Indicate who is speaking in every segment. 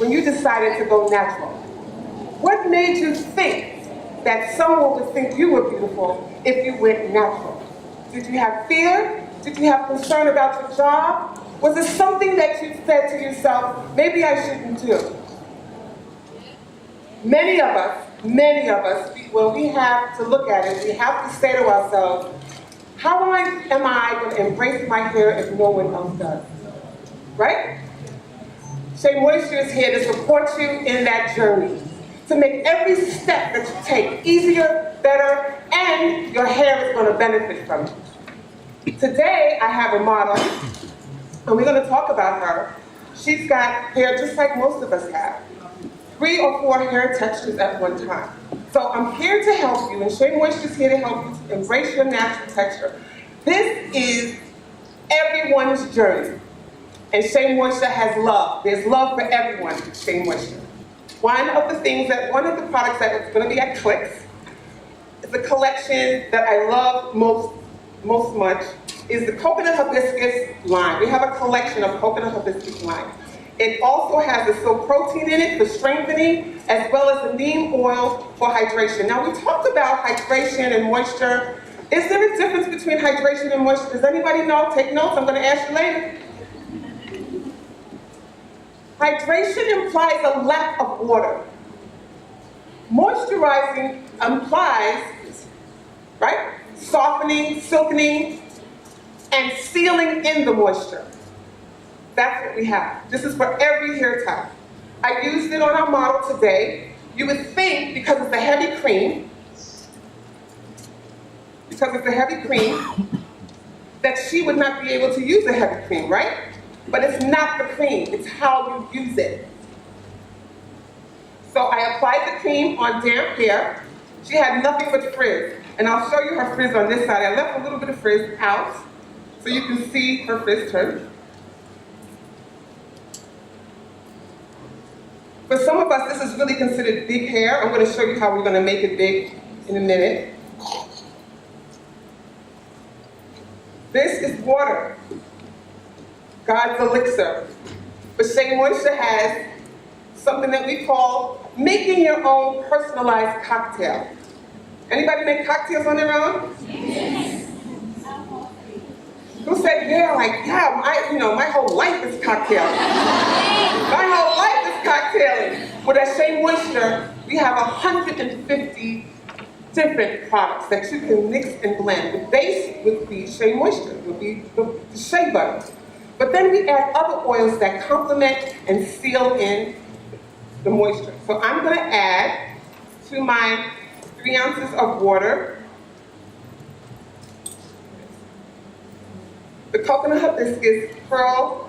Speaker 1: when you decided to go natural? What made you think that someone would think you were beautiful if you went natural? Did you have fear? Did you have concern about your job? Was it something that you said to yourself, maybe I shouldn't do? Many of us, when we have to look at it, we have to say to ourselves, how am I going to embrace my hair if no one else does? Right? Shea Moisture is here to support you in that journey, to make every step that you take easier, better, and your hair is going to benefit from it. Today, I have a model, and we're going to talk about her. She's got hair just like most of us have. 3 or 4 hair textures at one time. So I'm here to help you, and Shea Moisture is here to help you to embrace your natural texture. This is everyone's journey. And Shea Moisture has love. There's love for everyone with Shea Moisture. One of the products that is going to be at Clicks is a collection that I love most much is the coconut hibiscus line. We have a collection of coconut hibiscus line. It also has the soy protein in it for strengthening, as well as the neem oil for hydration. Now, we talked about hydration and moisture. Is there a difference between hydration and moisture? Does anybody know? Take notes. I'm going to ask you later. Hydration implies a lack of water. Moisturizing implies, right, softening, silkening, and sealing in the moisture. That's what we have. This is for every hair type. I used it on our model today. You would think, because it's a heavy cream, that she would not be able to use a heavy cream, right? But it's not the cream, it's how you use it. So I applied the cream on damp hair. She had nothing but frizz. And I'll show you her frizz on this side. I left a little bit of frizz out so you can see her frizz turn. For some of us, this is really considered big hair. I'm going to show you how we're going to make it big in a minute. This is water, God's elixir. But Shea Moisture has something that we call making your own personalized cocktail. Anybody make cocktails on their own? Yes. Who said, yeah, like, yeah, my whole life is cocktail. My whole life is cocktailing. With that Shea Moisture, we have 150 different products that you can mix and blend. The base would be Shea Moisture, would be the shea butter. But then we add other oils that complement and seal in the moisture. So I'm going to add to my 3 ounces of water the coconut hibiscus pearl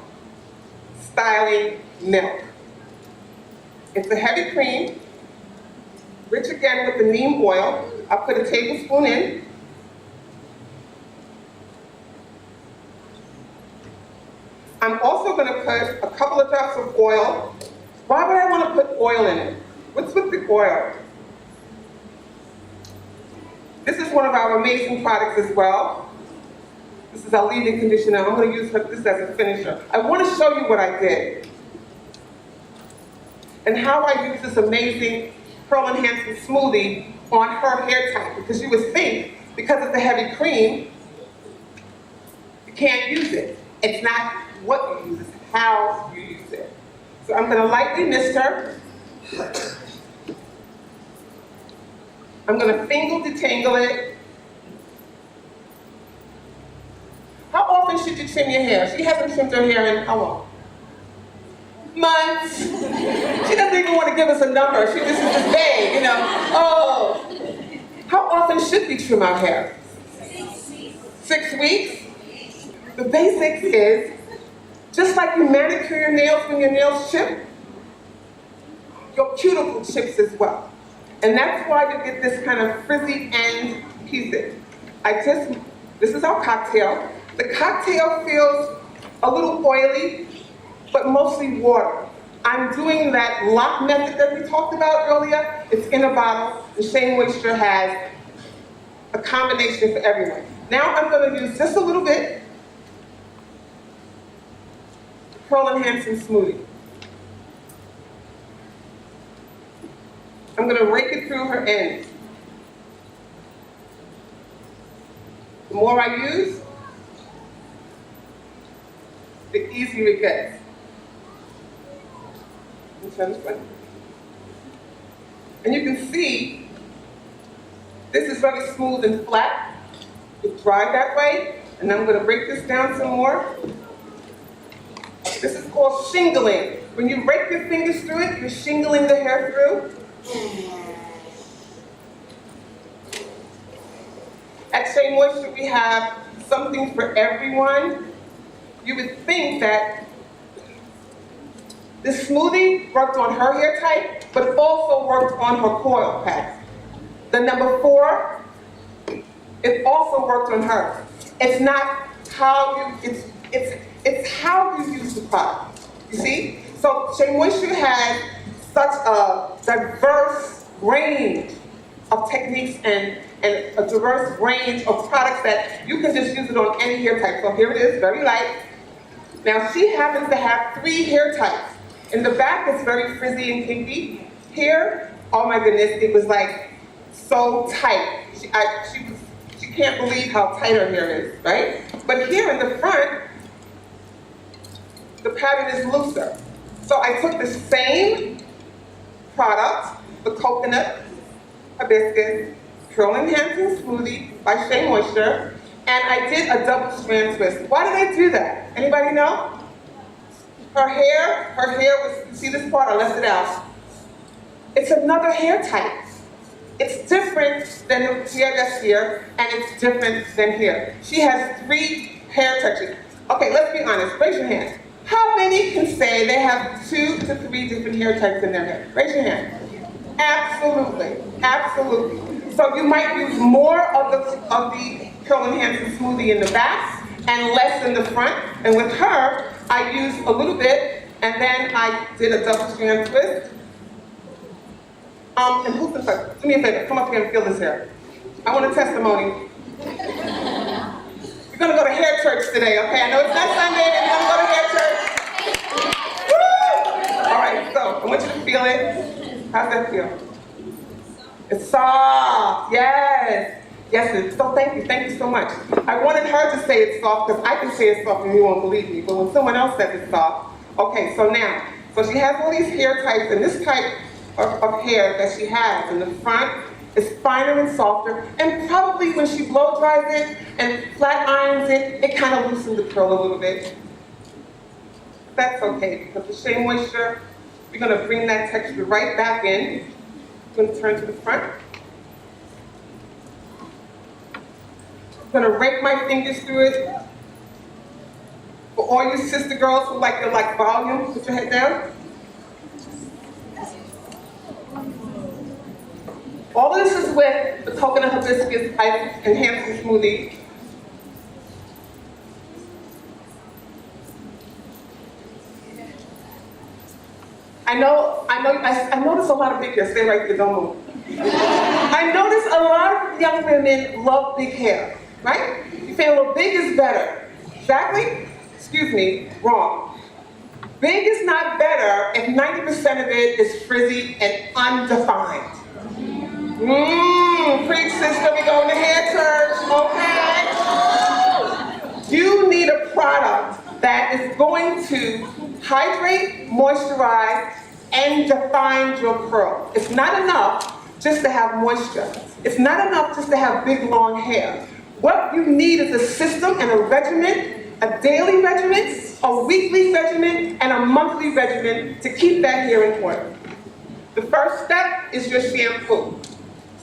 Speaker 1: styling milk. It's a heavy cream, rich again with the neem oil. I'll put a tablespoon in. I'm also going to put a couple of drops of oil. Why would I want to put oil in it? What's with the oil? This is one of our amazing products as well. This is our leave-in conditioner. I'm going to use this as a finisher. I want to show you what I did and how I use this amazing Pearl Enhancement Smoothie on her hair type, because you would think, because it's a heavy cream, you can't use it. It's not what you use, it's how you use it. So I'm going to lightly mist her. I'm going to finger detangle it. How often should you trim your hair? She hasn't trimmed her hair in how long? Months. She doesn't even want to give us a number. This is just vague, Oh. How often should we trim our hair? 6 weeks. The basics is, just like you manicure your nails when your nails chip, your cuticle chips as well. And that's why you get this kind of frizzy end pieces. This is our cocktail. The cocktail feels a little oily, but mostly water. I'm doing that lock method that we talked about earlier. It's in a bottle. The Shea Moisture has a combination for everyone. Now I'm going to use just a little bit Pearl Enhancement Smoothie. I'm going to rake it through her ends. The more I use, the easier it gets. And you can see, this is very smooth and flat. It's dry that way. And I'm going to break this down some more. This is called shingling. When you rake your fingers through it, you're shingling the hair through. At Shea Moisture, we have something for everyone. You would think that this smoothie worked on her hair type, but it also worked on her coil pads. The number 4, it also worked on her. It's not how you, it's how you use the product. You see? So Shea Moisture has such a diverse range of techniques and a diverse range of products that you can just use it on any hair type. So here it is, very light. Now she happens to have 3 hair types. In the back, it's very frizzy and kinky. Here, oh my goodness, it was like so tight. She can't believe how tight her hair is, right? But here in the front, the pattern is looser. So I took the same product, the coconut hibiscus curl enhancing smoothie by Shea Moisture, and I did a double strand twist. Why did I do that? Anybody know? Her hair was, you see this part? I left it out. It's another hair type. It's different than the hair that's here, and it's different than here. She has 3 hair textures. Okay, let's be honest, raise your hand. How many can say they have 2 to 3 different hair types in their hair? Raise your hand. Absolutely, absolutely. So you might use more of the curl enhancing smoothie in the back and less in the front. And with her, I used a little bit, and then I did a double strand twist. And who's the first? Do me a favor, come up here and feel this hair. I want a testimony. You're gonna go to hair church today, okay? I know it's not Sunday, but you're gonna go to hair church. Woo! All right, so I want you to feel it. How's that feel? It's soft, yes. Yes, so thank you so much. I wanted her to say it's soft because I can say it's soft and you won't believe me, but when someone else says it's soft, okay, so now, so she has all these hair types, and this type of hair that she has in the front is finer and softer, and probably when she blow dries it and flat irons it, it kind of loosens the curl a little bit. That's okay, because the Shea Moisture, we're gonna bring that texture right back in. I'm gonna turn to the front. I'm gonna rake my fingers through it. For all you sister girls who like volume, put your head down. All of this is with the coconut hibiscus enhancing smoothie. I notice a lot of big hair. Stay right there, don't move. I notice a lot of young women love big hair, right? You feel, well, big is better. Exactly? Excuse me, wrong. Big is not better if 90% of it is frizzy and undefined. Preach, sister, we going to hair church, okay? You need a product that is going to hydrate, moisturize, and define your curl. It's not enough just to have moisture. It's not enough just to have big, long hair. What you need is a system and a regimen, a daily regimen, a weekly regimen, and a monthly regimen to keep that hair in order. The first step is your shampoo.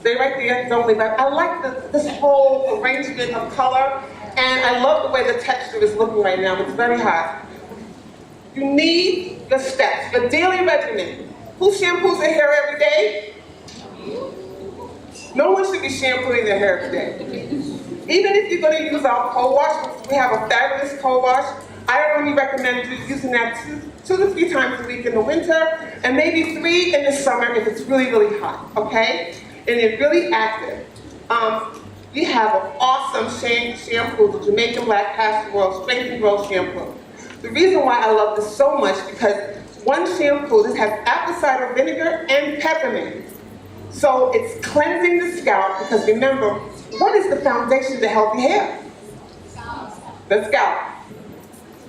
Speaker 1: Stay right there, don't leave out. I like this whole arrangement of color, and I love the way the texture is looking right now. It's very hot. You need your steps, your daily regimen. Who shampoos their hair every day? No one should be shampooing their hair every day. Even if you're going to use our co-wash, we have a fabulous co-wash. I only recommend using that two to three times a week in the winter, and maybe 3 in the summer if it's really, really hot, okay? And it's really active. We have an awesome shampoo, the Jamaican Black Castor Oil Strength and Grow Shampoo. The reason why I love this so much because one shampoo, this has apple cider vinegar and peppermint. So it's cleansing the scalp, because remember, what is the foundation to healthy hair? The scalp.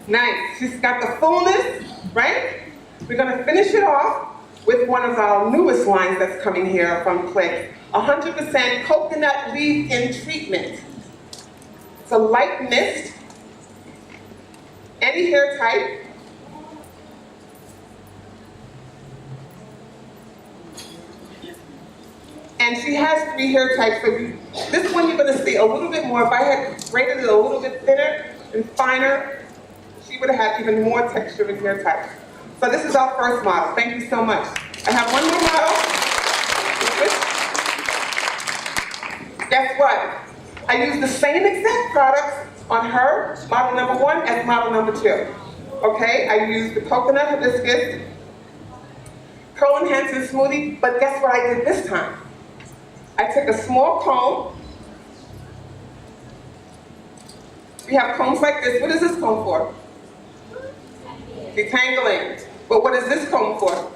Speaker 1: Nice. She's got the fullness, right? We're going to finish it off with one of our newest lines that's coming here from Click. 100% coconut leave-in treatment. It's a light mist. Any hair type. And she has 3 hair types, so this one you're going to see a little bit more. If I had braided it a little bit thinner and finer, she would have had even more texture in hair types. So this is our first model. Thank you so much. I have one more model. Guess what? I use the same exact products on her, model number 1, as model number 2. Okay, I used the coconut hibiscus, curl enhancing smoothie, but guess what I did this time? I took a small comb. We have combs like this. What is this comb for? Detangling. But what is this comb for?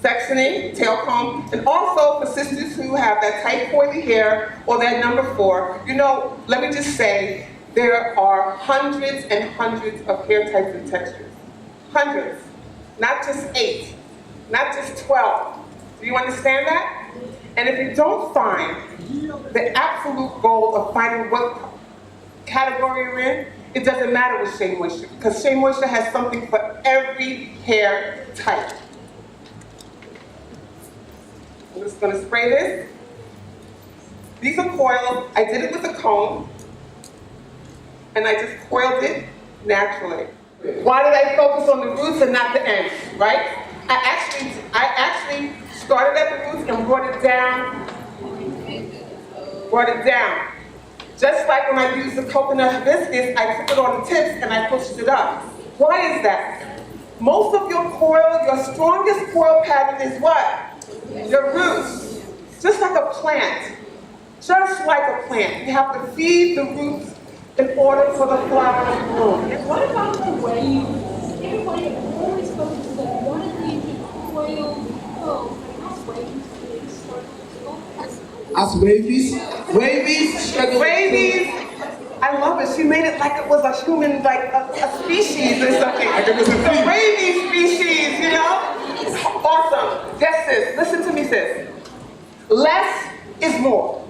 Speaker 1: Sectioning, tail comb, and also for sisters who have that tight coily hair or that number 4. You know, let me just say, there are hundreds and hundreds of hair types and textures. Hundreds. Not just 8. Not just 12. Do you understand that? And if you don't find the absolute goal of finding what category you're in, it doesn't matter with Shea Moisture, because Shea Moisture has something for every hair type. I'm just going to spray this. These are coils. I did it with a comb, and I just coiled it naturally. Why did I focus on the roots and not the ends, right? I actually started at the roots and brought it down. Brought it down. Just like when I used the coconut hibiscus, I took it on the tips and I pushed it up. Why is that? Most of your coil, your strongest coil pattern is what? Your roots. Just like a plant. Just like a plant. You have to feed the roots in order for the flower to bloom.
Speaker 2: And what about the waves? Everybody always focuses on one of these coil.
Speaker 3: As wavies,
Speaker 1: I love it. She made it like it was a human, like a species or something.
Speaker 3: Like it was a
Speaker 1: The wavy species, you know? Awesome. Yes, sis. Listen to me, sis. Less is more.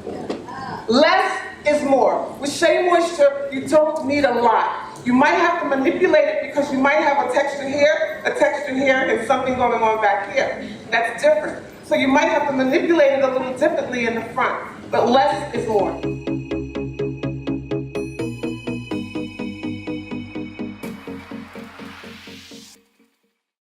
Speaker 1: Less is more. With Shea Moisture, you don't need a lot. You might have to manipulate it because you might have a texture here, and something going on back here. That's different. So you might have to manipulate it a little differently in the front, but less is more.